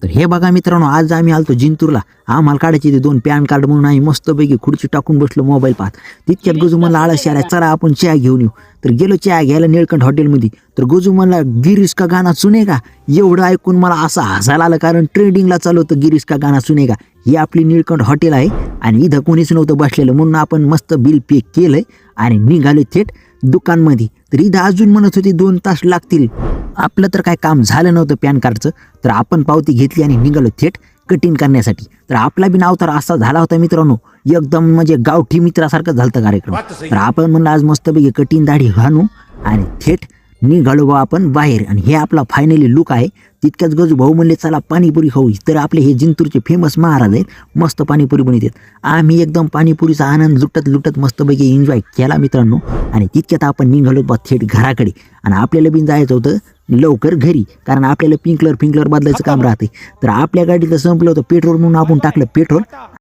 तर हे बघा मित्रांनो, आज आम्ही आलतो जिंतूरला. आम्हाला काढायचे ते 2 पॅन कार्ड म्हणून आम्ही मस्तपैकी खुर्ची टाकून बसलो मोबाईल पाहत. तितक्यात गजू म्हणला आळस यार चला आपण चहा घेऊन येऊ. तर गेलो चहा घ्यायला निळकंठ हॉटेलमध्ये. तर गजू म्हणला गिरीश का गाणं सुनेगा. एवढं ऐकून मला असं हसायला आलं, कारण ट्रेंडिंगला चालू होतं गिरीश का गाणं सुनेगा. ही आपली निळकंठ हॉटेल आहे आणि इथं कोणीच नव्हतं बसलेलं, म्हणून आपण मस्त बिल पे केलंय आणि निघालो थेट दुकानमध्ये. तर इथं अजून म्हणत होते 2 तास लागतील. आपलं तर काय काम झालं नव्हतं पॅन कार्डचं, तर आपण पावती घेतली आणि निघालो थेट कटिंग करण्यासाठी. तर आपला बी नाव तर असा झाला होता मित्रांनो, एकदम म्हणजे गावठी मित्रासारखं झालं कार्यक्रम. तर आपण म्हणलं आज मस्तपैकी कटिंग दाढी घालू आणि थेट निघालो बा आपण बाहेर. आणि हे आपला फायनली लुक आहे. तितक्याच गजू भाऊ म्हणले चला पाणीपुरी खाऊ. तर आपले हे जिंतूरचे फेमस महाराज आहेत, मस्त पाणीपुरी बनवतात. आम्ही एकदम पाणीपुरीचा आनंद लुटत लुटत मस्तपैकी एन्जॉय केला मित्रांनो. आणि तितक्यात आपण निघालो बा थेट घराकडे. आणि आपल्याला बी जायचं होतं लवकर घरी, कारण आपल्याला पिंकलर बदलायचं काम राहते. तर आपल्या गाडीचं संपलं होतं पेट्रोल, म्हणून आपण टाकलं पेट्रोल